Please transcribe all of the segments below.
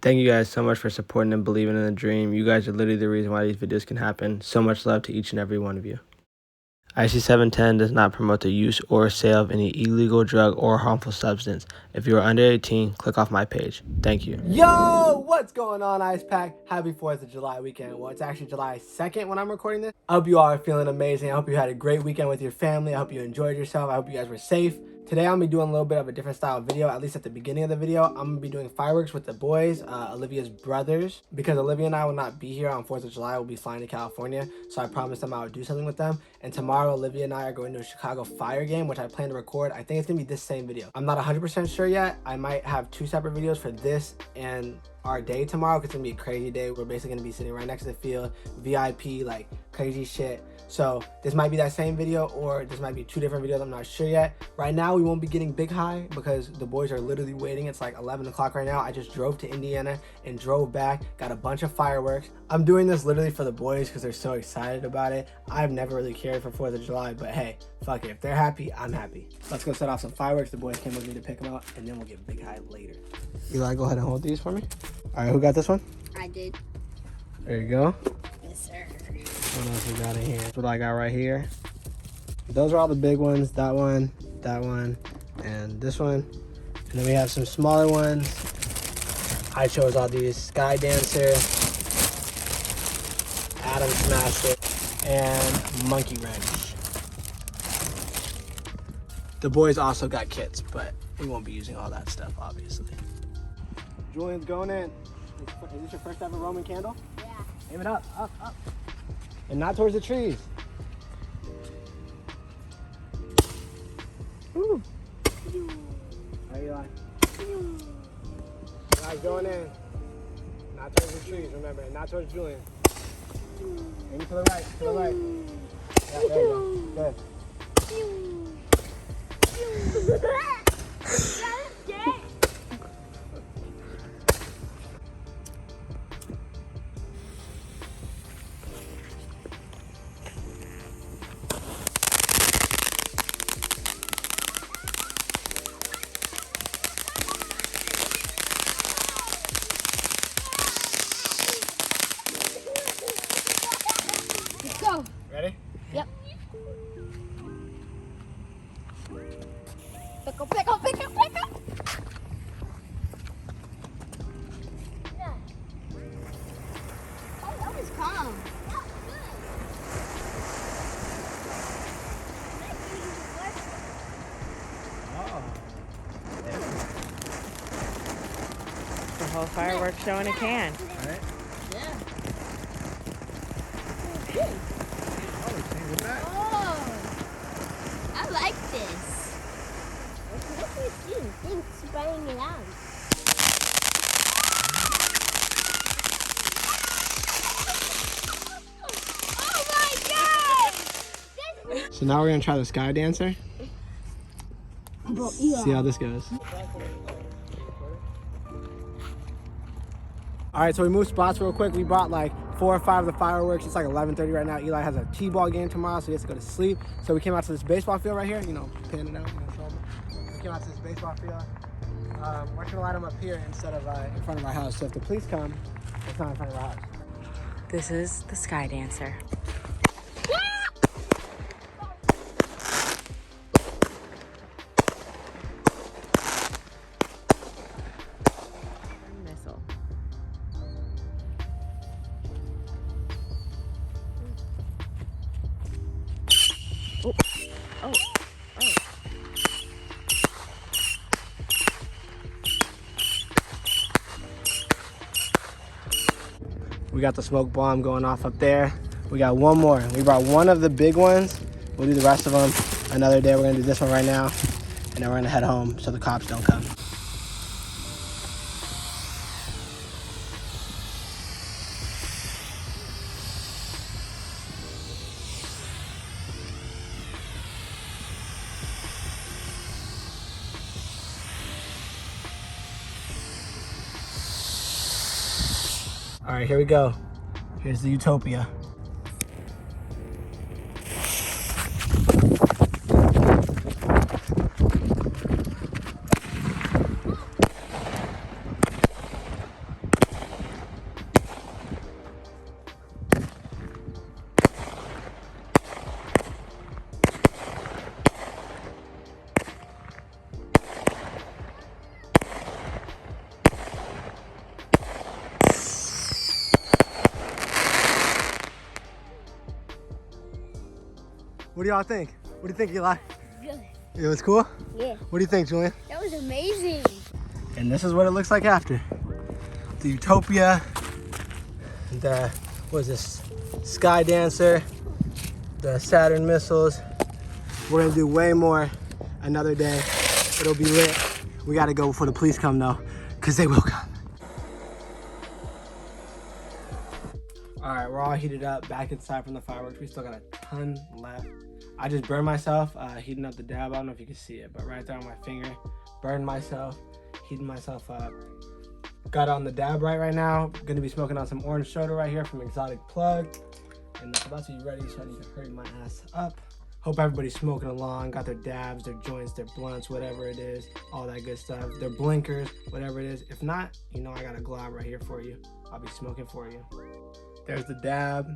Thank you guys so much for supporting and believing in the dream. You guys are literally the reason why these videos can happen. So much love to each and every one of you. IC710 does not promote the use or sale of any illegal drug or harmful substance. If you are under 18, click off my page. Thank you. Yo, what's going on, Ice Pack? Happy 4th of July weekend. Well, it's actually July 2nd when I'm recording this. I hope you all are feeling amazing. I hope you had a great weekend with your family. I hope you enjoyed yourself. I hope you guys were safe. Today I'm going to be doing a little bit of a different style video, at least at the beginning of the video. I'm going to be doing fireworks with the boys, Olivia's brothers, because Olivia and I will not be here on 4th of July. We'll be flying to California, so I promised them I would do something with them. And tomorrow, Olivia and I are going to a Chicago Fire game, which I plan to record. I think it's going to be this same video. I'm not 100% sure yet. I might have 2 separate videos for this and our day tomorrow, because it's going to be a crazy day. We're basically going to be sitting right next to the field, VIP, like crazy shit. So this might be that same video, or this might be 2 different videos. I'm not sure yet. Right now, we won't be getting big high because the boys are literally waiting. It's like 11 o'clock right now. I just drove to Indiana and drove back, got a bunch of fireworks. I'm doing this literally for the boys because they're so excited about it. I've never really cared for 4th of July, but hey, fuck it. If they're happy, I'm happy. Let's go set off some fireworks. The boys came with me to pick them up, and then we'll get big high later. Eli, go ahead and hold these for me. All right, who got this one? I did. There you go. Yes, sir. What else we got in here? That's what I got right here. Those are all the big ones. That one, and this one. And then we have some smaller ones. I chose all these. Sky Dancer, Atom Smasher, and Monkey Wrench. The boys also got kits, but we won't be using all that stuff, obviously. Julian's going in. Is this your first ever Roman candle? Yeah. Aim it up. And not towards the trees. Woo. There you are. Guys, going in. Not towards the trees, remember, not towards Julian. Aim to the right, to the right. Yeah, there you go. Good. Go. Ready? Yep. Pickle. Yeah. Oh, that was calm. The whole fireworks show in a can. All right. Yeah. Oh, Oh, I like this. What do you think spraying it out? Oh my God! so now we're gonna try the Sky Dancer. See how this goes. All right, so we moved spots real quick. We bought like 4 or 5 of the fireworks. It's like 11:30 right now. Eli has a T-ball game tomorrow, so he has to go to sleep. So we came out to this baseball field right here, pan it out, show them. We came out to this baseball field. We're gonna light them up here instead of in front of our house. So if the police come, it's not in front of our house. This is the Sky Dancer. Missile. Oh. We got the smoke bomb going off up there. We got one more. We brought one of the big ones. We'll do the rest of them another day. We're gonna do this one right now, and then we're gonna head home so the cops don't come. All right, here we go. Here's the Utopia. What do y'all think? What do you think, Eli? Good. It was cool? Yeah. What do you think, Julian? That was amazing. And this is what it looks like after. The Utopia, the, what is this? Sky Dancer, the Saturn missiles. We're gonna do way more another day. It'll be lit. We gotta go before the police come though, because they will come. All right, we're all heated up, back inside from the fireworks. We still got a ton left. I just burned myself heating up the dab. I don't know if you can see it, but right there on my finger, burned myself, heating myself up. Got on the dab right now. Gonna be smoking on some orange soda right here from Exotic Plug. And it's about to be ready, so I need to hurry my ass up. Hope everybody's smoking along, got their dabs, their joints, their blunts, whatever it is, all that good stuff. Their blinkers, whatever it is. If not, you know I got a glob right here for you. I'll be smoking for you. There's the dab.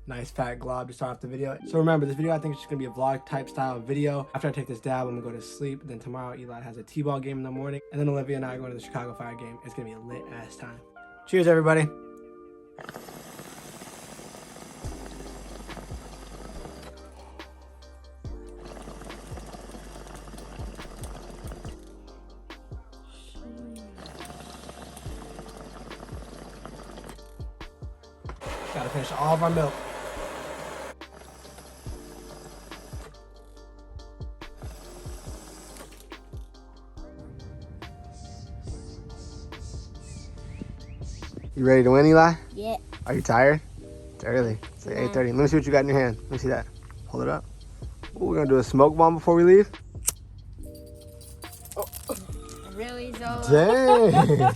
Nice fat glob to start off the video. So remember, this video I think is just gonna be a vlog type style video. After I take this dab, I'm gonna go to sleep. Then tomorrow Eli has a t-ball game in the morning. And then Olivia and I are going to the Chicago Fire game. It's gonna be a lit ass time. Cheers, everybody. Gotta finish all of our milk. You ready to win, Eli? Yeah. Are you tired? It's early. It's like 8:30. Let me see what you got in your hand. Let me see that. Hold it up. Ooh, we're gonna do a smoke bomb before we leave. Really, Zola? Dang.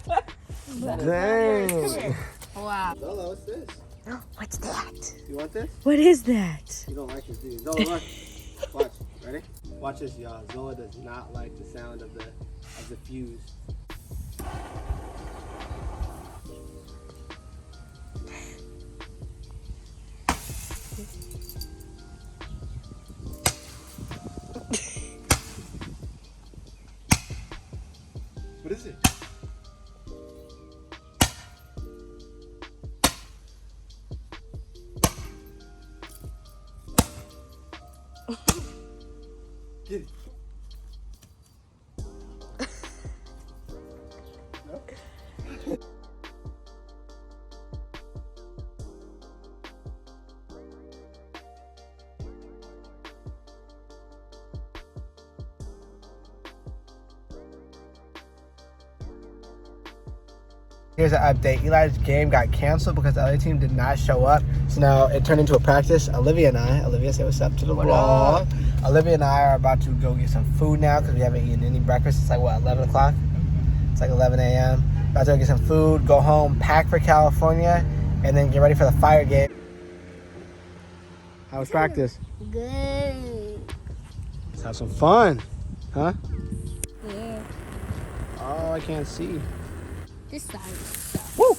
Dang. Wow. Zola, what's this? What's that? You want this? What is that? You don't like this, do you? Zola, look. Watch. Ready? Watch this, y'all. Zola does not like the sound of the fuse. What is it? Get it. No? Here's an update. Eli's game got canceled because the other team did not show up. So now it turned into a practice. Olivia, say what's up to the vlog. Olivia and I are about to go get some food now because we haven't eaten any breakfast. It's like, what, 11 o'clock? It's like 11 a.m. About to go get some food, go home, pack for California, and then get ready for the fire game. How was practice? Good. Let's have some fun. Huh? Yeah. Oh, I can't see. This side is stuff. Woo!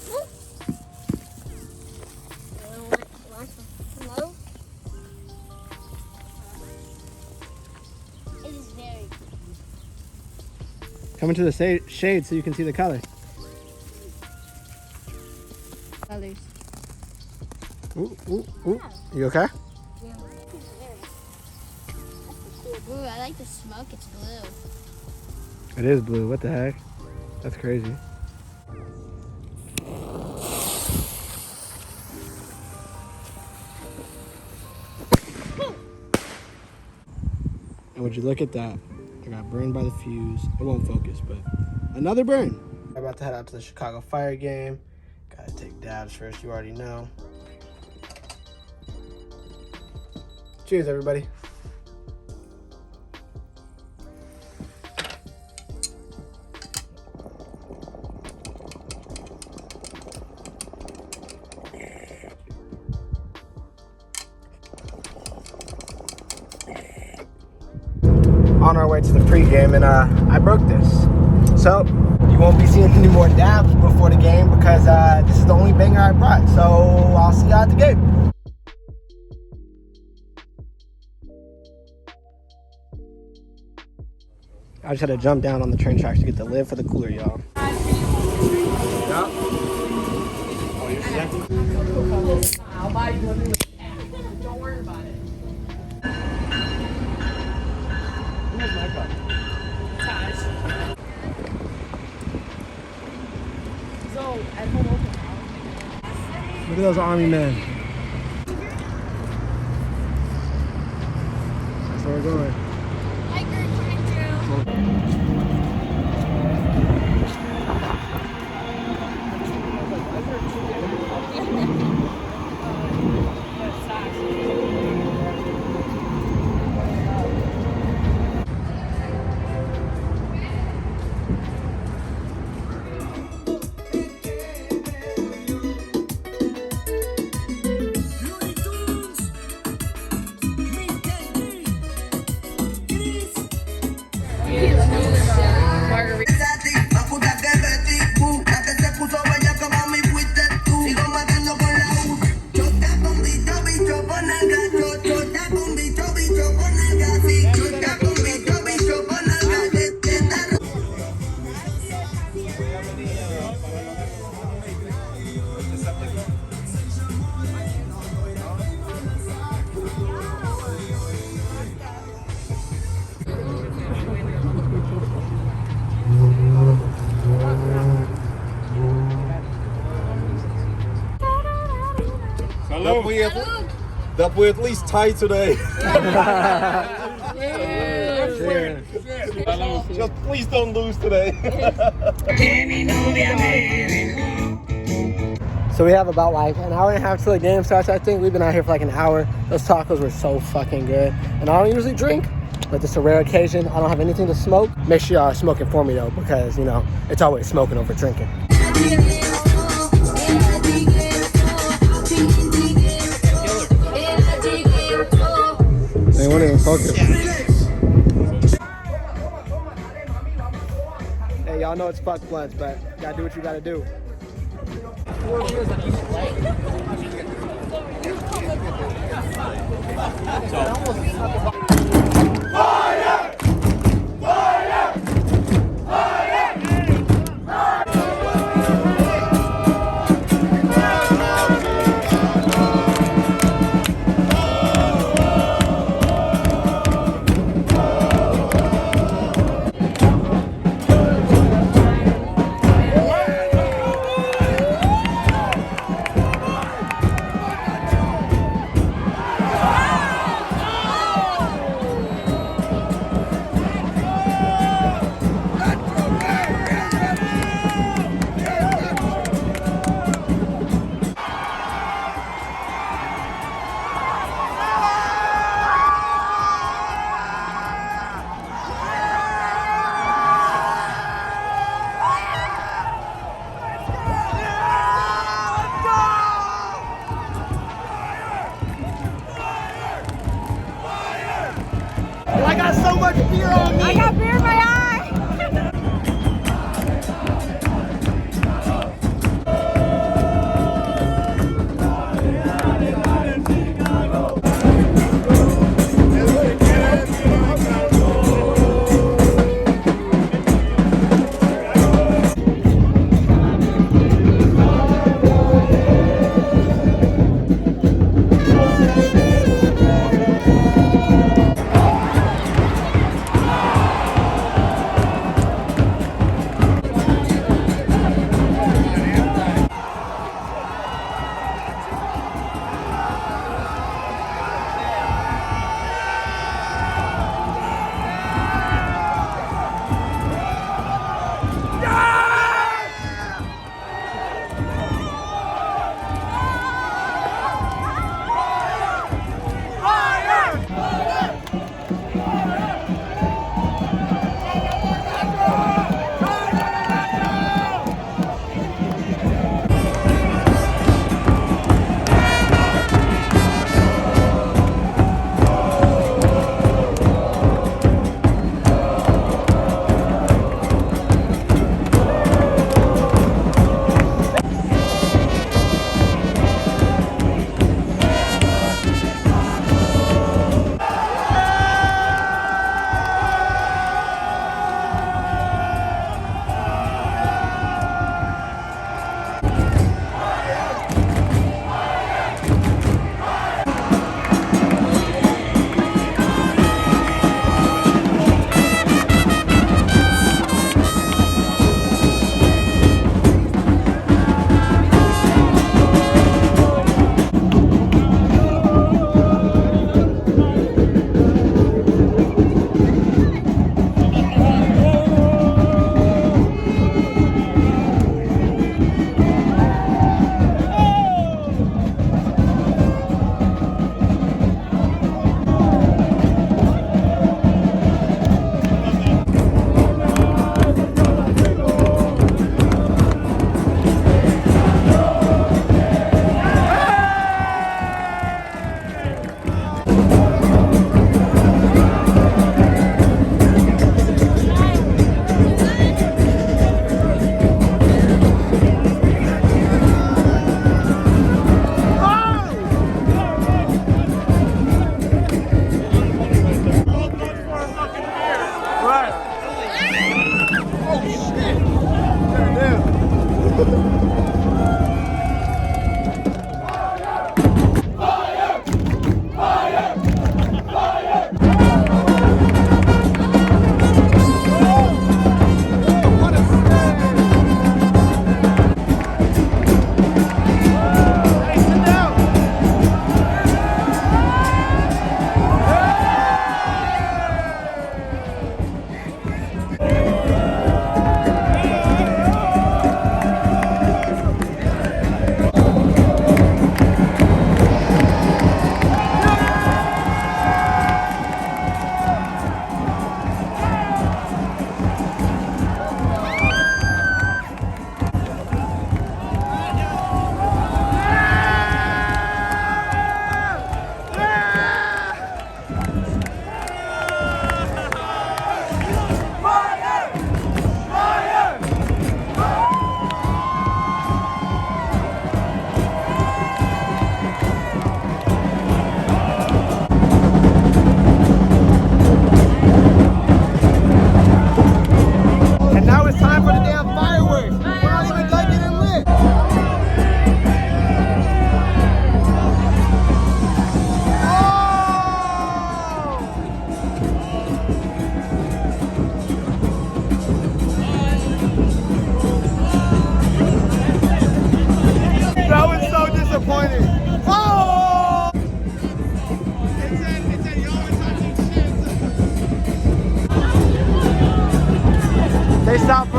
Want some? No? It is very Come into the shade so you can see the color. colors. Ooh, ooh, ooh. You okay? Yeah. Ooh, I like the smoke. It's blue. It is blue. What the heck? That's crazy. And would you look at that? I got burned by the fuse. It won't focus, but another burn. I'm about to head out to the Chicago Fire game. Gotta take dabs first, you already know. Cheers, everybody. On our way to the pregame, and I broke this. So you won't be seeing any more dabs before the game because this is the only banger I brought. So I'll see y'all at the game. I just had to jump down on the train tracks to get the lid for the cooler, y'all. I'll buy you one. Don't worry about it. Look at those army men. That's where we're going. Hiker coming through. That we at least tie today. Just please don't lose today. So we have about like an hour and a half till the game starts. I think we've been out here for like an hour. Those tacos were so fucking good. And I don't usually drink, but this is a rare occasion. I don't have anything to smoke. Make sure y'all are smoking for me though, because you know, it's always smoking over drinking. They won't even focus. Hey, y'all know it's fuck blunts, but you gotta do what you gotta do. I got so much beer on me. I got beer in my eye.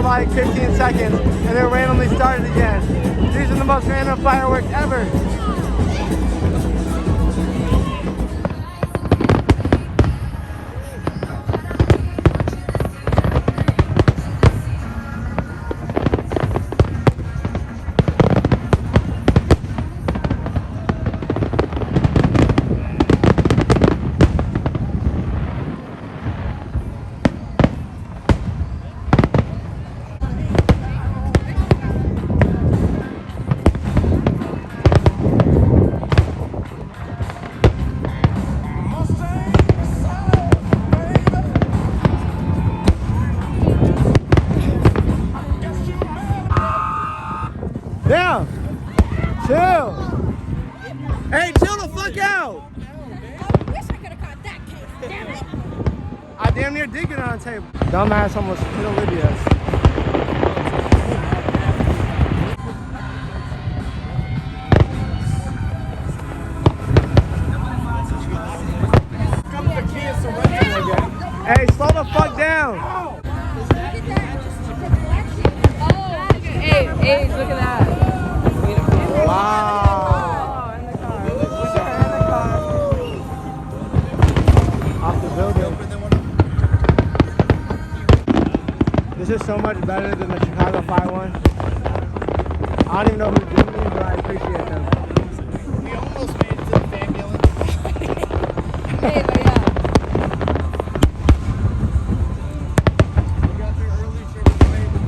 like 15 seconds and then randomly started again. These are the most random fireworks ever. Down. Chill. Hey, chill the fuck out. I wish I could have caught that case. Damn it. I damn near did get on the table. Dumbass almost hit Olivia's. Hey, slow the fuck down. Hey, look at that. Wow. Off the building. This is so much better than the Chicago Fire one. I don't even know who's doing these, but I appreciate them. We almost made it to the ambulance. Hey, but yeah. We got there early, so we waited.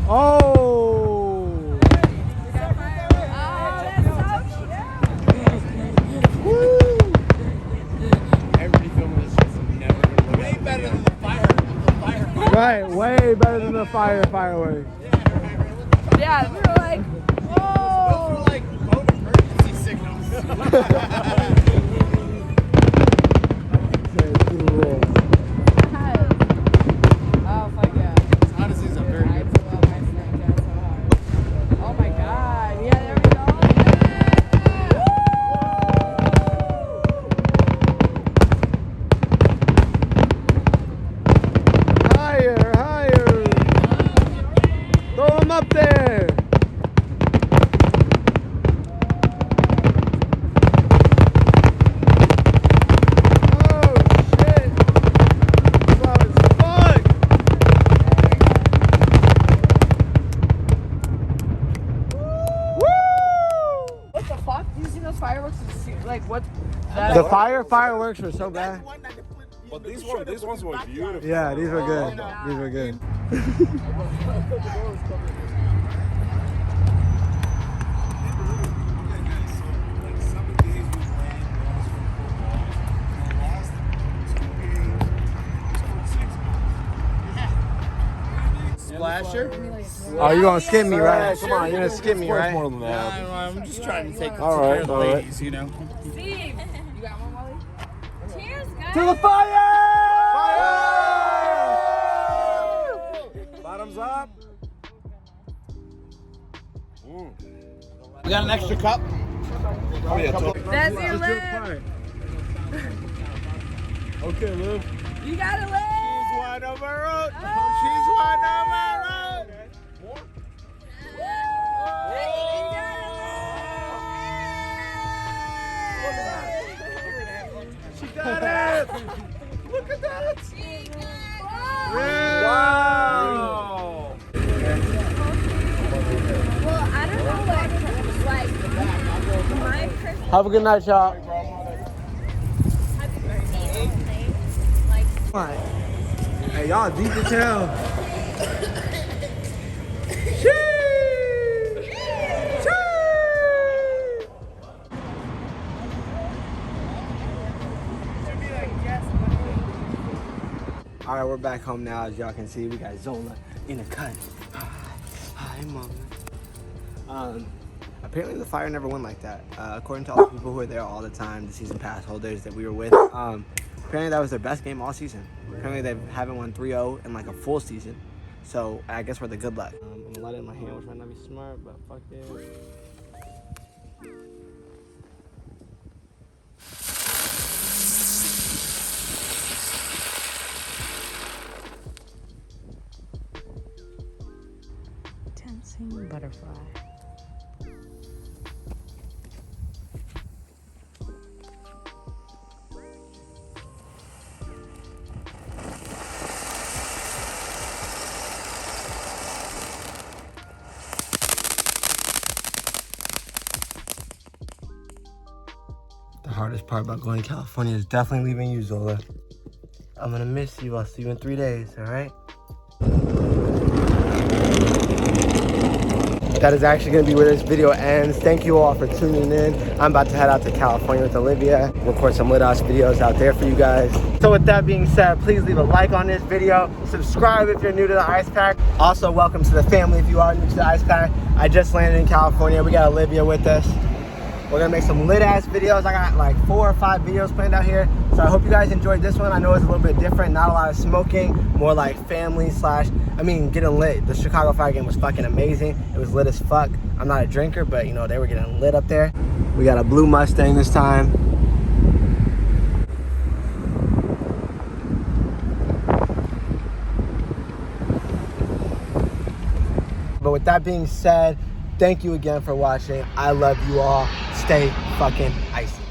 Oh! Everybody filming this shit's never gonna look way better than the fire. Right, way better than the fireworks. Yeah, we were like, Those were like boat emergency signals. oh, fuck yeah. Honestly, it's a very I good. love my Snapchat so hard. Oh my god. Yeah, there we go. Higher, higher. Throw them up there. Oh shit. That's loud as fuck. What the fuck? Do you see those fireworks? Like, what? The fireworks were so bad. But these ones were beautiful. Yeah, these were good. These were good. Splasher? Oh, you gonna skip me, right? Come on, you're gonna skip me, More right? than that. I'm just trying to take All care right, of the all right. ladies, you know. Steve! You got one, Molly? Cheers, guys. To the fire! Bottoms up. We got an extra cup? Oh, yeah, That's your lip! okay, Liv. You gotta live! She's wide over road. She's wide over road. She got it. Look at that. Wow. Well, I don't know what, my Christmas Have a good night, y'all. like Hey, y'all deep as hell. All right, we're back home now. As y'all can see, we got Zola in a cut. Hi, mama. Apparently the fire never went like that. According to all the people who were there all the time, the season pass holders that we were with, apparently that was their best game all season. Apparently they haven't won 3-0 in like a full season. So I guess we're the good luck. I'm gonna let it in my hand, which might not be smart, but fuck it. hardest part about going to California is definitely leaving you, Zola. I'm gonna miss you. I'll see you in 3 days, all right? That is actually gonna be where this video ends. Thank you all for tuning in. I'm about to head out to California with Olivia, record some lit ass videos out there for you guys. So with that being said, please leave a like on this video. Subscribe if you're new to the Ice Pack. Also, welcome to the family if you are new to the Ice Pack. I just landed in California. We got Olivia with us. We're gonna make some lit ass videos. I got like 4 or 5 videos planned out here. So I hope you guys enjoyed this one. I know it's a little bit different, not a lot of smoking, more like family slash, getting lit. The Chicago Fire game was fucking amazing. It was lit as fuck. I'm not a drinker, but you know, they were getting lit up there. We got a blue Mustang this time. But with that being said, thank you again for watching. I love you all. Stay fucking icy.